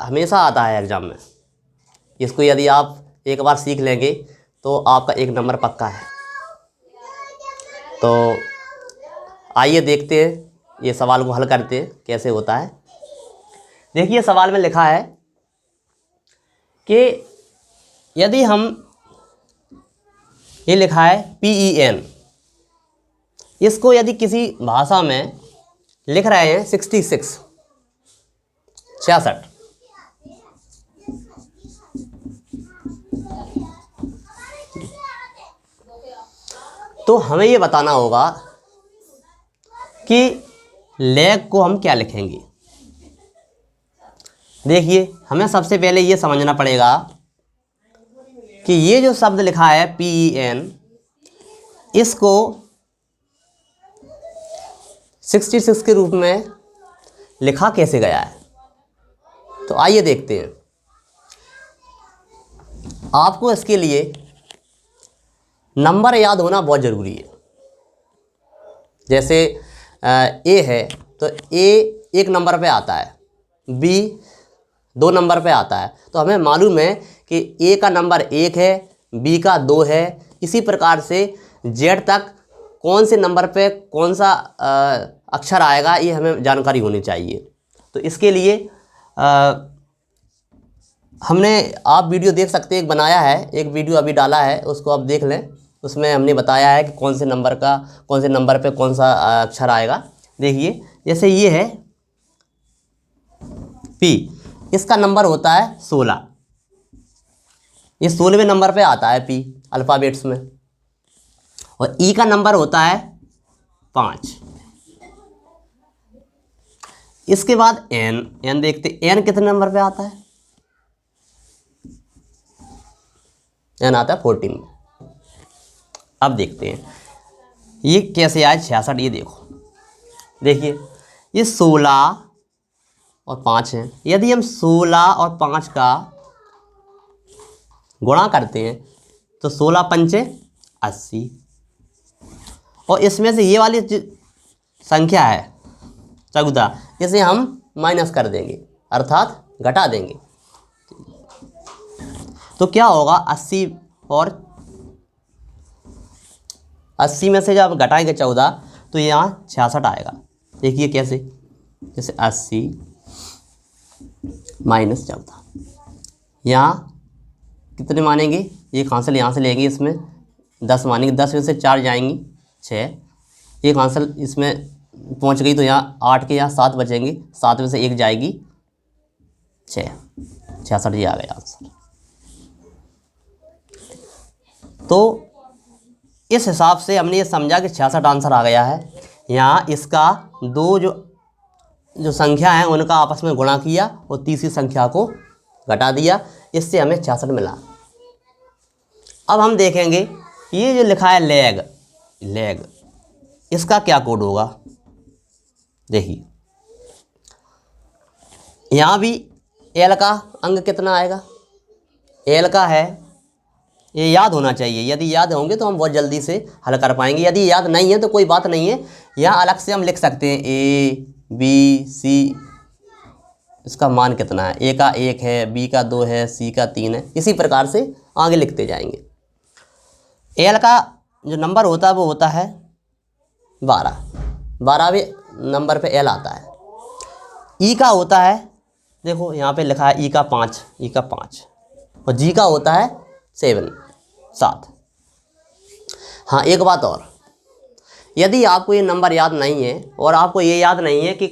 हमेशा आता है एग्ज़ाम में। इसको यदि आप एक बार सीख लेंगे तो आपका 1 नंबर पक्का है। तो आइए देखते हैं ये सवाल को हल करते हैं कैसे होता है। देखिए सवाल में लिखा है कि यदि हम, ये लिखा है PEN, इसको यदि किसी भाषा में लिख रहे हैं 66 तो हमें ये बताना होगा कि लेग को हम क्या लिखेंगे। देखिए हमें सबसे पहले ये समझना पड़ेगा कि ये जो शब्द लिखा है PEN, इसको 66 के रूप में लिखा कैसे गया है। तो आइए देखते हैं। आपको इसके लिए नंबर याद होना बहुत ज़रूरी है। जैसे A है तो A 1 नंबर पे आता है, B 2 नंबर पे आता है। तो हमें मालूम है कि A का नंबर 1 है, B का 2 है। इसी प्रकार से Z तक कौन से नंबर पे कौन सा अक्षर आएगा ये हमें जानकारी होनी चाहिए। तो इसके लिए हमने, आप वीडियो देख सकते हैं, एक बनाया है, एक वीडियो अभी डाला है, उसको आप देख लें। उसमें हमने बताया है कि कौन से नंबर पे कौन सा अक्षर आएगा। देखिए जैसे ये है P, इसका नंबर होता है 16। ये 16वें नंबर पे आता है P अल्फ़ाबेट्स में। और E का नंबर होता है 5। इसके बाद N देखते, N कितने नंबर पे आता है? N आता है 14। अब देखते हैं ये कैसे आए 66। ये देखिए ये 16 और 5 है। यदि हम 16 और 5 का गुणा करते हैं तो 16 पंचे 80, और इसमें से ये वाली संख्या है 14, इसे हम माइनस कर देंगे अर्थात घटा देंगे। तो क्या होगा, 80 और 80 में से जब घटाएंगे 14 तो यहाँ 66 आएगा। देखिए कैसे, जैसे 80 माइनस 14, यहाँ कितने मानेंगे, एक आंसर यहाँ से लेंगे, इसमें 10 मानेंगे, 10 में से 4 जाएंगी 6, एक आंसर इसमें पहुँच गई तो यहाँ 8 के यहाँ 7 बचेंगे, 7 में से 1 जाएगी 6, 66 ये आ गया आंसर। तो इस हिसाब से हमने ये समझा कि 66 आंसर आ गया है। यहाँ इसका दो जो संख्या हैं उनका आपस में गुणा किया और तीसरी संख्या को घटा दिया, इससे हमें 66 मिला। अब हम देखेंगे ये जो लिखा है लेग, इसका क्या कोड होगा। देखिए यहाँ भी L का अंक कितना आएगा, L का है, ये याद होना चाहिए। यदि याद होंगे तो हम बहुत जल्दी से हल कर पाएंगे। यदि याद नहीं है तो कोई बात नहीं है, यहाँ अलग से हम लिख सकते हैं A B C, इसका मान कितना है, A का 1 है, B का 2 है, C का 3 है। इसी प्रकार से आगे लिखते जाएंगे। L का जो नंबर होता है वो होता है 12वें नंबर पे L आता है। E का होता है, देखो यहाँ पे लिखा है E का 5, और G का होता है 7। हाँ एक बात और, यदि आपको ये नंबर याद नहीं है और आपको ये याद नहीं है कि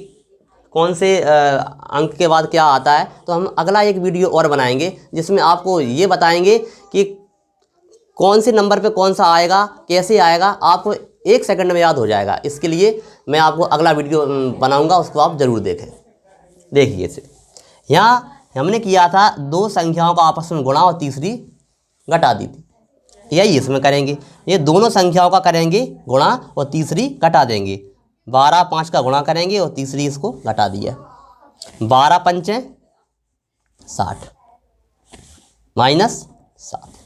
कौन से अंक के बाद क्या आता है, तो हम अगला एक वीडियो और बनाएंगे जिसमें आपको ये बताएंगे कि कौन से नंबर पे कौन सा आएगा, कैसे आएगा, आपको 1 सेकंड में याद हो जाएगा। इसके लिए मैं आपको अगला वीडियो बनाऊंगा, उसको आप ज़रूर देखें। देखिए इसे, यहाँ हमने किया था 2 संख्याओं का आपस में गुणा और तीसरी घटा दी थी, यही इसमें करेंगे। ये दोनों संख्याओं का करेंगे गुणा और तीसरी घटा देंगे। 12 5 का गुणा करेंगे और तीसरी इसको घटा दिया। 12 पंचे 60 माइनस 7।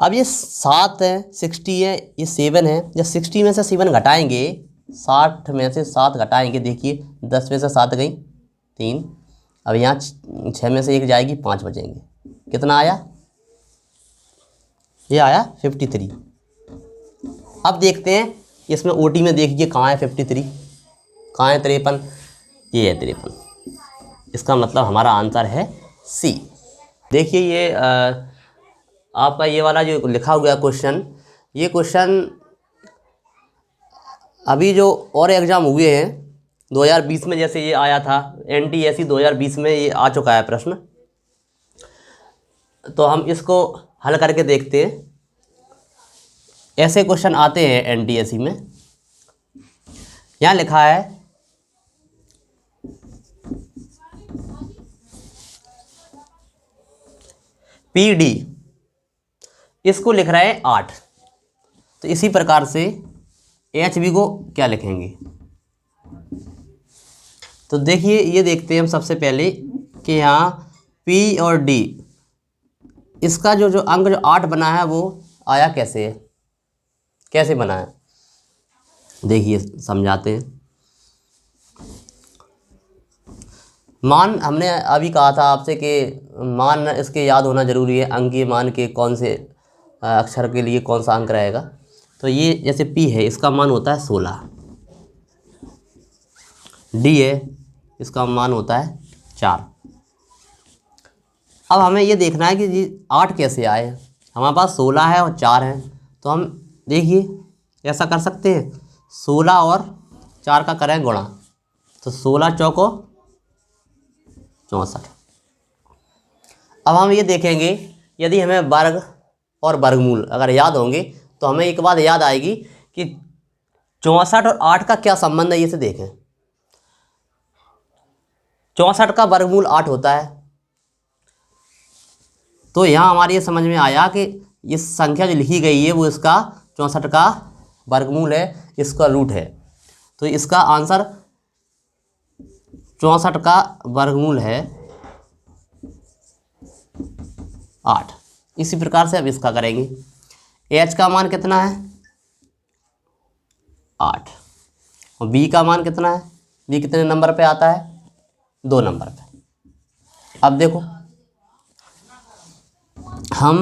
अब ये 7 है, 60 है, ये 7 है। जब 60 में से 7 घटाएंगे, 60 में से 7 घटाएंगे, देखिए 10 में से 7 गई 3, अब यहाँ 6 में से 1 जाएगी, 5 बचेंगे। कितना आया? ये आया 53। अब देखते हैं इसमें ओटी में, देखिए कहाँ है 53, कहाँ है 53, ये है 53। इसका मतलब हमारा आंसर है सी। देखिए ये आपका ये वाला जो लिखा हुआ क्वेश्चन, ये क्वेश्चन अभी जो और एग्ज़ाम हुए हैं 2020 में, जैसे ये आया था NTSE 2020 में, ये आ चुका है प्रश्न। तो हम इसको हल करके देखते हैं। ऐसे क्वेश्चन आते हैं NTSE में। यहाँ लिखा है PD, इसको लिख रहे हैं 8। तो इसी प्रकार से HB को क्या लिखेंगे? तो देखिए ये देखते हैं हम सबसे पहले कि यहाँ P और D, इसका जो अंक जो 8 बना है वो आया कैसे है, कैसे बना है, देखिए समझाते हैं। मान हमने अभी कहा था आपसे कि मान इसके याद होना ज़रूरी है, अंकीय मान के कौन से अक्षर के लिए कौन सा अंक रहेगा। तो ये जैसे P है, इसका मान होता है 16, D है, इसका मान होता है 4। अब हमें ये देखना है कि जी 8 कैसे आए। हमारे पास 16 है और 4 है, तो हम देखिए ऐसा कर सकते हैं, 16 और 4 का करें गुणा, तो 16 चौको 64। अब हम ये देखेंगे, यदि हमें वर्ग और वर्गमूल अगर याद होंगे तो हमें एक बात याद आएगी कि 64 और 8 का क्या संबंध है, ये से देखें। 64 का वर्गमूल 8 होता है, तो यहाँ हमारे ये समझ में आया कि इस संख्या जो लिखी गई है वो इसका 64 का वर्गमूल है, इसका रूट है। तो इसका आंसर 64 का वर्गमूल है 8। इसी प्रकार से अब इसका करेंगे। H का मान कितना है? 8। और B का मान कितना है? B कितने नंबर पे आता है? 2 नंबर पे। अब देखो हम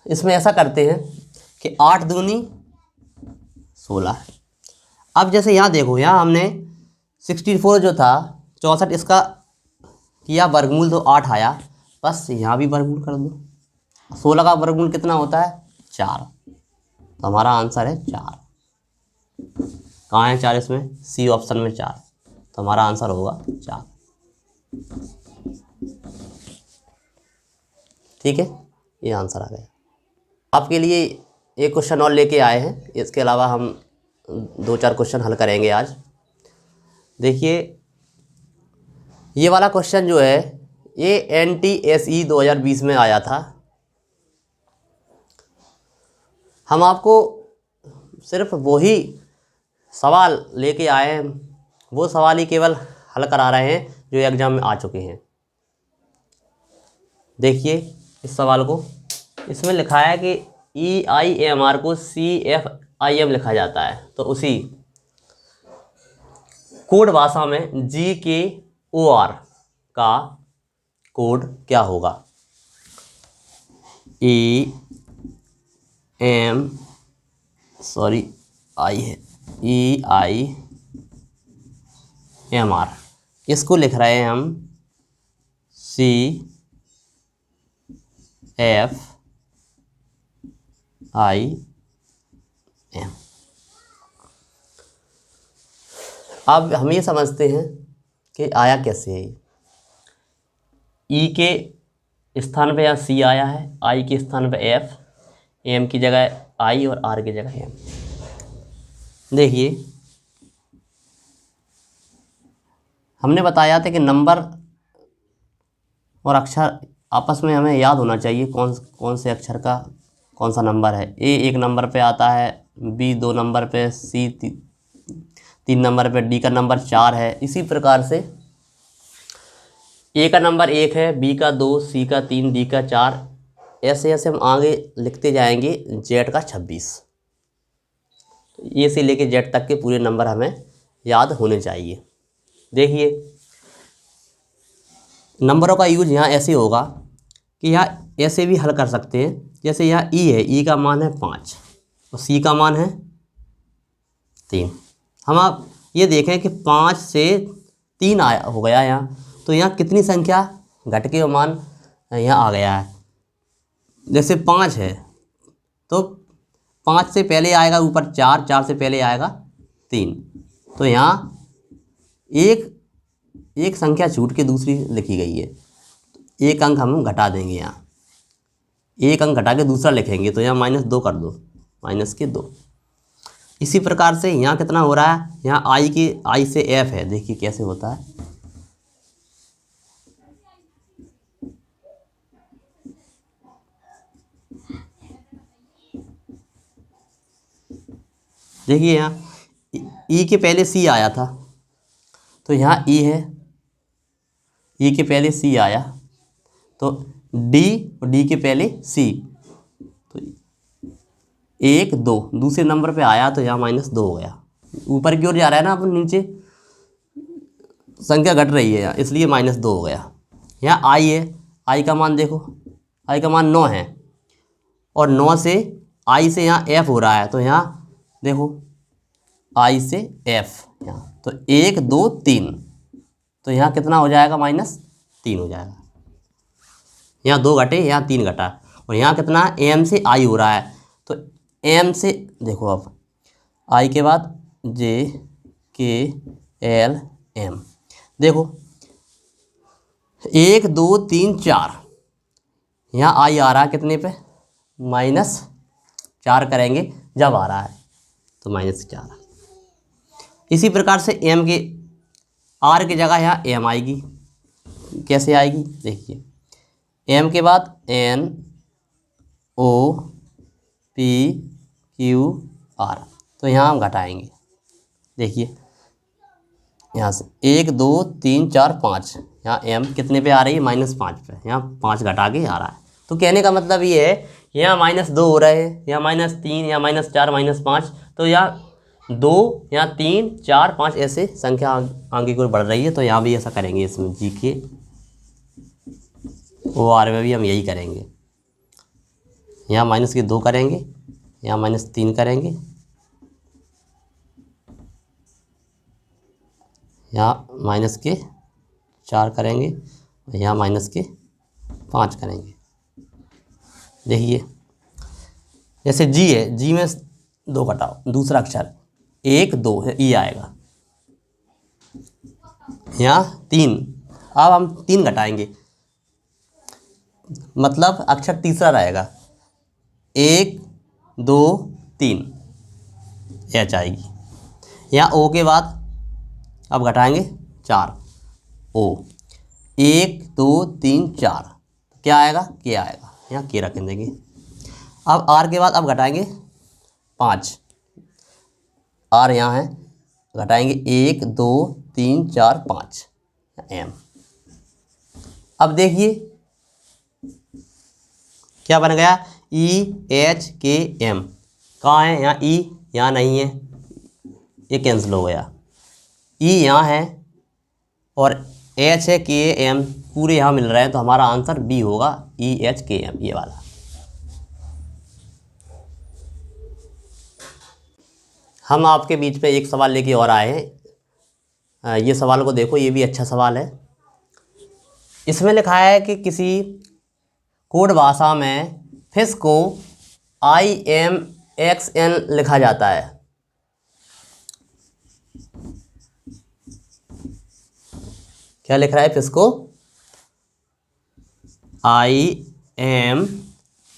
इसमें ऐसा करते हैं कि 8 दूनी 16। अब जैसे यहाँ देखो, यहाँ हमने 64 जो था 64, इसका किया वर्गमूल तो 8 आया, बस यहाँ भी वर्गमूल कर दो। 16 का वर्गमूल कितना होता है? 4। तो हमारा आंसर है 4। कहाँ है 4? इसमें सी ऑप्शन में 4। तो हमारा आंसर होगा 4। ठीक है, ये आंसर आ गया। आपके लिए एक क्वेश्चन और लेके आए हैं, इसके अलावा हम 2-4 क्वेश्चन हल करेंगे आज। देखिए ये वाला क्वेश्चन जो है ये NTSE 2020 में आया था। हम आपको सिर्फ वही सवाल लेके आए हैं, वो सवाल ही केवल हल करा रहे हैं जो एग्ज़ाम में आ चुके हैं। देखिए इस सवाल को, इसमें लिखा है कि EIMR को CFIM लिखा जाता है, तो उसी कोड भाषा में GKOR का कोड क्या होगा? EIMR, इसको लिख रहे हैं हम CFIM। अब हम ये समझते हैं कि आया कैसे है। E के स्थान पे यहाँ C आया है, I के स्थान पे F, M की जगह I और R की जगह M। देखिए हमने बताया था कि नंबर और अक्षर आपस में हमें याद होना चाहिए, कौन से अक्षर का कौन सा नंबर है। A 1 नंबर पे आता है, B 2 नंबर पे, C 3 नंबर पे, D का नंबर 4 है। इसी प्रकार से A का नंबर 1 है, B का 2, C का 3, D का 4, ऐसे ऐसे हम आगे लिखते जाएंगे। Z का 26। A से लेके Z तक के पूरे नंबर हमें याद होने चाहिए। देखिए नंबरों का यूज यहाँ ऐसे होगा कि यहाँ ऐसे भी हल कर सकते हैं। जैसे यहाँ ई है, ई का मान है 5 और सी का मान है 3। हम आप ये देखें कि 5 से 3 आया हो गया यहाँ, तो यहाँ कितनी संख्या घट के मान यहाँ आ गया है। जैसे 5 है तो 5 से पहले आएगा ऊपर 4, 4 से पहले आएगा 3, तो यहाँ एक संख्या छूट के दूसरी लिखी गई है। एक अंक हम घटा देंगे, यहाँ एक अंक घटा के दूसरा लिखेंगे, तो यहाँ -2 कर दो, -2। इसी प्रकार से यहाँ कितना हो रहा है, यहाँ आई से एफ है, देखिए कैसे होता है। देखिए यहाँ ई के पहले सी आया था, तो यहाँ ई है, ई के पहले सी आया, तो डी और डी के पहले सी, तो 1 2 दूसरे नंबर पे आया, तो यहाँ -2 हो गया। ऊपर की ओर जा रहा है ना, अपन नीचे संख्या घट रही है यहाँ, इसलिए -2 हो गया। यहाँ आई है, आई का मान देखो, आई का मान 9 है और 9 से आई से यहाँ एफ हो रहा है, तो यहाँ देखो आई से एफ, यहाँ तो 1 2 3, तो यहाँ कितना हो जाएगा, -3 हो जाएगा। यहाँ 2 घटे, यहाँ 3 घटा, और यहाँ कितना एम से आई हो रहा है, तो एम से देखो अब आई के बाद जे के एल एम, देखो 1 2 3 4, यहाँ आई आ रहा है कितने पे, -4 करेंगे जब आ रहा है, तो -4। इसी प्रकार से एम के आर की जगह यहाँ एम आएगी। कैसे आएगी, देखिए एम के बाद N O P Q R, तो यहाँ हम घटाएंगे। देखिए यहाँ से 1 2 3 4 5, यहाँ एम कितने पे आ रही है, -5 पे, यहाँ 5 घटा के आ रहा है। तो कहने का मतलब ये है, यहाँ -2 हो रहे हैं, यहाँ -3, यहाँ -4, -5, तो यहाँ 2, यहाँ 3 4 5 ऐसे संख्या आगे की ओर बढ़ रही है, तो यहाँ भी ऐसा करेंगे। इसमें जी के ओ आर में भी हम यही करेंगे। यहाँ -2 करेंगे, यहाँ -3 करेंगे, यहाँ -4 करेंगे, यहाँ -5 करेंगे। देखिए जैसे जी है, जी में 2 घटाओ, दूसरा अक्षर 1 2 है, ई आएगा, यहाँ 3, अब हम 3 घटाएंगे, मतलब अक्षर तीसरा रहेगा, 1 2 3 एच आएगी। यहाँ ओ के बाद अब घटाएंगे 4, ओ 1 2 3 4, क्या आएगा, के आएगा, यहाँ के रख देंगे। अब आर के बाद अब घटाएंगे 5, आर यहाँ है, घटाएंगे 1 2 3 4 5 एम। अब देखिए क्या बन गया, ई एच के एम, कहाँ है, यहाँ ई, यहाँ नहीं है, ये कैंसिल हो गया, ई यहाँ है और एच है, के एम पूरे यहाँ मिल रहे हैं, तो हमारा आंसर बी होगा, ई एच के एम, ये वाला। हम आपके बीच में एक सवाल लेके और आए हैं। ये सवाल को देखो, ये भी अच्छा सवाल है। इसमें लिखा है कि किसी कोड भाषा में फिश को IMXN लिखा जाता है। क्या लिख रहा है, फिश को IM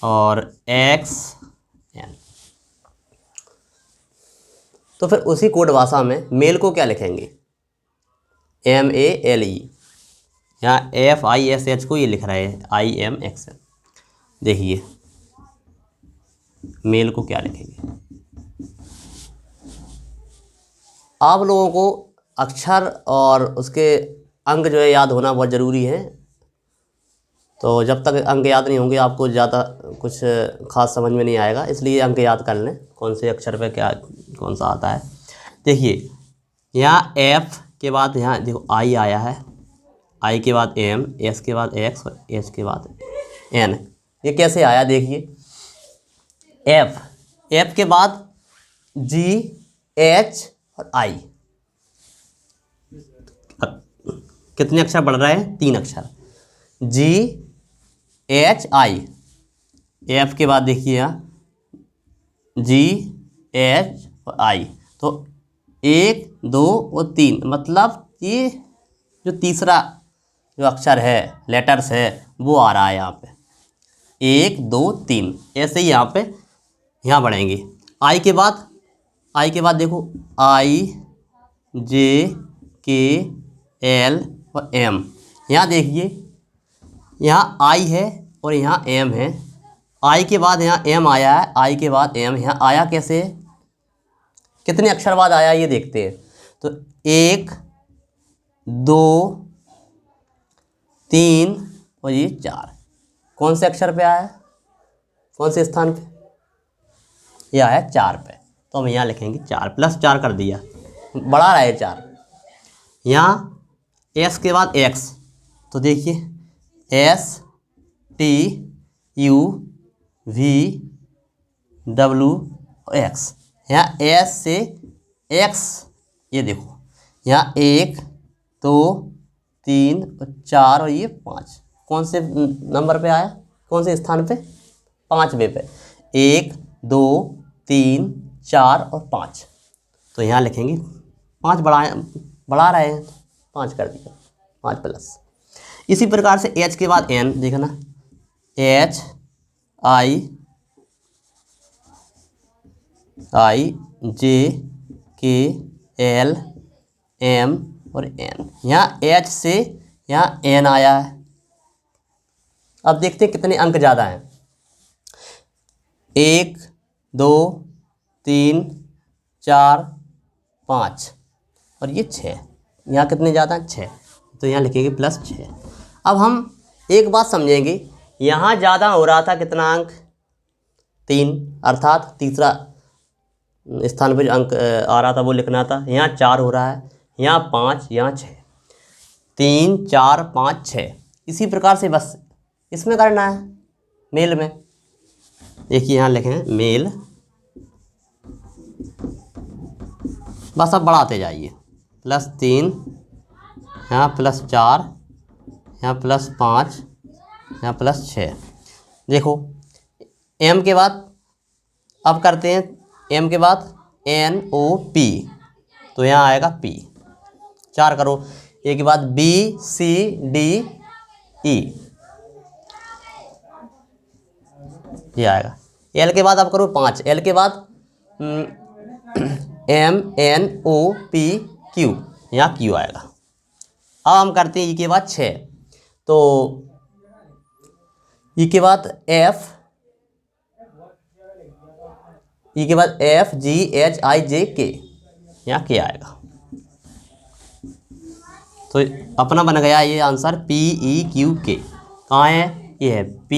और XN, तो फिर उसी कोड भाषा में मेल को क्या लिखेंगे, MALE। यहाँ FISH को ये लिख रहा है IMXN। देखिए मेल को क्या लिखेंगे। आप लोगों को अक्षर और उसके अंक जो है याद होना बहुत ज़रूरी है। तो जब तक अंक याद नहीं होंगे आपको ज़्यादा कुछ खास समझ में नहीं आएगा, इसलिए अंक याद कर लें कौन से अक्षर पे क्या कौन सा आता है। देखिए यहाँ F के बाद यहाँ देखो I आया है, आई के बाद एम, एस के बाद एक्स और एच के बाद एन। ये कैसे आया देखिए, एफ, एफ के बाद जी, एच और आई। कितने अक्षर बढ़ रहे हैं? 3 अक्षर, जी, एच, आई। एफ के बाद देखिए यहाँ जी, एच और आई, तो 1 2 और 3, मतलब ये जो तीसरा जो अक्षर है, लेटर्स है, वो आ रहा है यहाँ पे 1 2 3। ऐसे ही यहाँ पे यहाँ बढ़ेंगे। आई के बाद, आई के बाद देखो आई, जे, के, एल और एम। यहाँ देखिए यहाँ आई है और यहाँ एम है। आई के बाद यहाँ एम आया है, आई के बाद एम। यहाँ आया कैसे, कितने अक्षर बाद आया ये देखते हैं। तो 1 2 3 और ये 4। कौन से अक्षर पे आया है, कौन से स्थान पे? यह आया 4 पे, तो हम यहाँ लिखेंगे 4 प्लस 4 कर दिया, बढ़ा रहा है 4। यहाँ एस के बाद एक्स, तो देखिए S T U V W x. यहाँ एस से एक्स, ये देखो यहाँ 1 2 3 और 4 और ये 5। कौन से नंबर पे आया, कौन से स्थान पे? 5वें पे। 1 2 3 4 और 5, तो यहाँ लिखेंगे 5, बढ़ा रहे हैं 5 कर दिया, 5 प्लस। इसी प्रकार से एच के बाद एन, देखना एच आई आई जे के एल एम और एन। यहाँ एच से यहाँ एन आया है। अब देखते हैं कितने अंक ज़्यादा हैं। 1 2 3 4 5 और ये 6। यहाँ कितने ज़्यादा हैं? 6, तो यहाँ लिखेंगे प्लस 6। अब हम एक बात समझेंगे, यहाँ ज़्यादा हो रहा था कितना अंक? 3, अर्थात तीसरा स्थान पर जो अंक आ रहा था वो लिखना था। यहाँ 4 हो रहा है, यहाँ 5, यहाँ 6। 3 4 5 6। इसी प्रकार से बस इसमें करना है, मेल में। देखिए यहाँ लिखें मेल, बस अब बढ़ाते जाइए। +3, यहाँ +4, यहाँ +5, यहाँ +6। देखो एम के बाद अब करते हैं, एम के बाद NOP, तो यहाँ आएगा P। 4 करो, ए के बाद B C D E, ये आएगा। L के बाद अब करो 5, L के बाद M N O P Q, यहाँ Q आएगा। अब हम करते हैं E के बाद 6, तो E के बाद F, E के बाद F G H I J K, यहाँ K आएगा। तो अपना बन गया ये answer P E Q K। कहाँ है? ये है P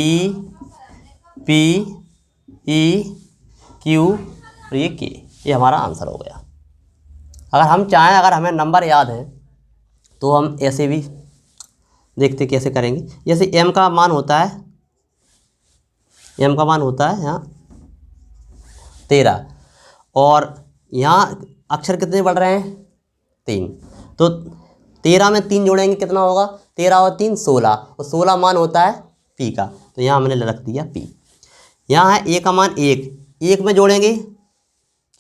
P E Q और ये K, ये हमारा आंसर हो गया। अगर हम चाहें, अगर हमें नंबर याद है तो हम ऐसे भी देखते कैसे करेंगे। जैसे M का मान होता है, M का मान होता है यहाँ 13, और यहाँ अक्षर कितने बढ़ रहे हैं? 3। तो 13 में 3 जोड़ेंगे कितना होगा? 13 और 3 16, और 16 मान होता है P का, तो यहाँ हमने रख दिया P। यहाँ है A का मान 1, 1 में जोड़ेंगे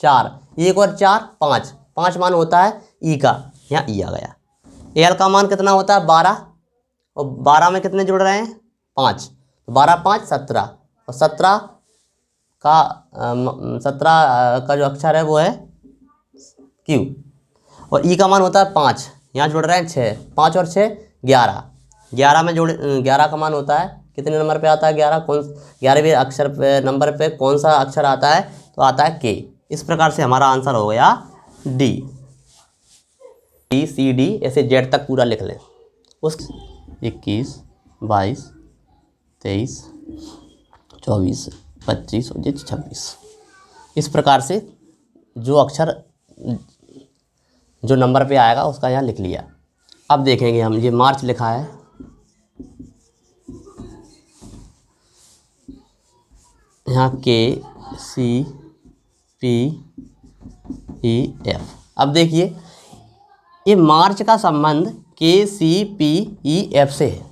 4, 1 और 4 5, 5 मान होता है E का, यहाँ E आ गया। L का मान कितना होता है? 12, और 12 में कितने जुड़ रहे हैं? 5, 12 5 17, और 17 का जो अक्षर है वो है Q, और E का मान होता है 5, यहाँ जोड़ रहे हैं 6, 5 और 6 11, 11 में जोड़ 11 का मान होता है कितने नंबर पे आता है? 11। कौन 11वें अक्षर पे नंबर पे कौन सा अक्षर आता है? तो आता है K। इस प्रकार से हमारा आंसर हो गया D। C D ऐसे Z तक पूरा लिख लें। उस 21 22 23 24 25 और 26, इस प्रकार से जो अक्षर जो नंबर पे आएगा उसका यहाँ लिख लिया। अब देखेंगे हम, ये मार्च लिखा है, यहाँ KCPEF। अब देखिए ये मार्च का संबंध KCPEF से है।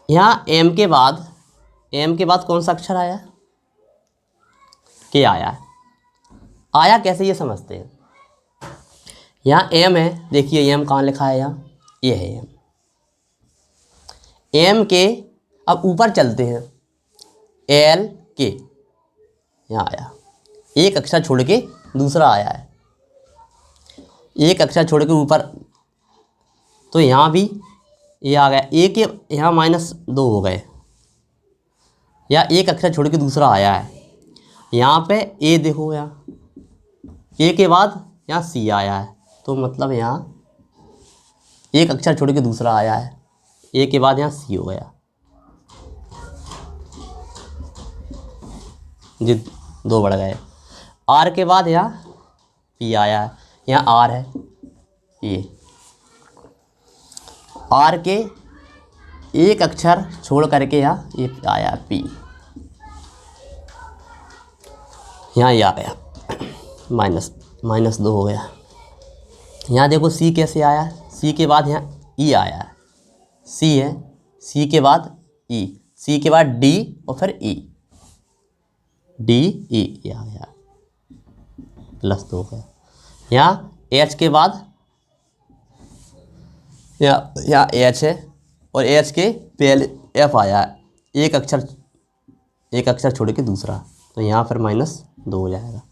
यहाँ M के बाद कौन सा अक्षर आया? K आया है। आया कैसे ये समझते हैं। यहाँ M है, देखिए M कहाँ लिखा है, यहाँ ये है M के। अब ऊपर चलते हैं, LK यहाँ आया, एक अक्षर छोड़ के दूसरा आया है, एक अक्षर छोड़ के ऊपर, तो यहाँ भी ये आ गया। ए के यहाँ -2 हो गए, या एक अक्षर छोड़ के दूसरा आया है। यहाँ पे ए देखो, यहाँ ए के बाद यहाँ C आया है, तो मतलब यहाँ एक अक्षर छोड़ के दूसरा आया है, ए के बाद यहाँ C हो गया, जी 2 बढ़ गए। R के बाद यहाँ P आया है, यहाँ R है, ये R के एक अक्षर छोड़ करके यहाँ ये आया P, यहाँ ये आ गया -2 हो गया। यहाँ देखो C कैसे आया, C के बाद यहाँ E आया है, C है, C के बाद E, C के बाद D और फिर E, DE ये आ गया, +2 हो गया। यहाँ H के बाद यहाँ H है, और H के पहले F आया है, एक अक्षर छोड़ के दूसरा, तो यहाँ फिर -2 हो जाएगा।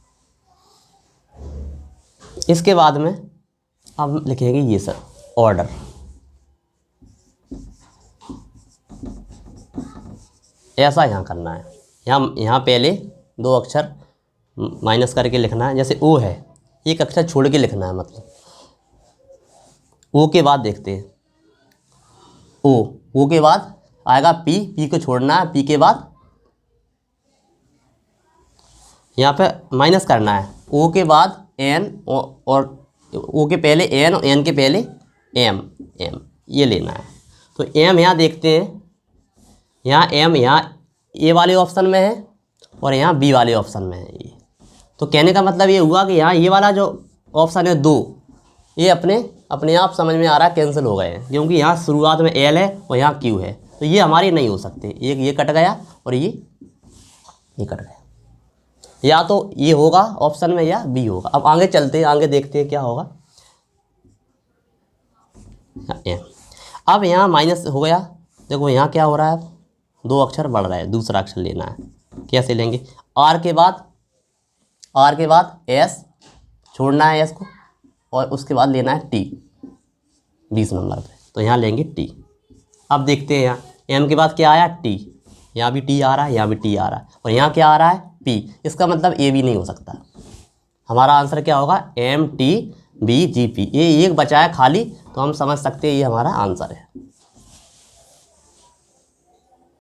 इसके बाद में अब लिखेंगे ये सर ऑर्डर। ऐसा यहाँ करना है, यहाँ पहले 2 अक्षर माइनस करके लिखना है, जैसे O है, एक अक्षर छोड़ के लिखना है, मतलब O के बाद देखते हैं, O के बाद आएगा P को छोड़ना है, P के बाद यहाँ पे माइनस करना है, O के बाद N और O के पहले N और N के पहले M ये लेना है। तो M यहाँ देखते हैं, यहाँ M यहाँ A वाले ऑप्शन में है और यहाँ B वाले ऑप्शन में है ये। तो कहने का मतलब ये हुआ कि यहाँ ये वाला जो ऑप्शन है 2, ये अपने आप समझ में आ रहा है कैंसिल हो गए हैं, क्योंकि यहाँ शुरुआत में L है और यहाँ Q है, तो ये हमारे नहीं हो सकते। एक ये कट गया और ये कट गया, या तो ये होगा ऑप्शन में या B होगा। अब आगे चलते हैं, आगे देखते हैं क्या होगा। अब यहाँ माइनस हो गया, देखो यहाँ क्या हो रहा है, 2 अक्षर बढ़ रहा है, दूसरा अक्षर लेना है। कैसे लेंगे, R के बाद S छोड़ना है S को, और उसके बाद लेना है T 20 नंबर पे, तो यहाँ लेंगे T। अब देखते हैं यहाँ M के बाद क्या आया T, यहाँ भी T आ रहा है, यहाँ भी T आ रहा है, और यहाँ क्या आ रहा है P। इसका मतलब A भी नहीं हो सकता। हमारा आंसर क्या होगा, MTBGP। ये एक बचा है खाली, तो हम समझ सकते हैं ये हमारा आंसर है।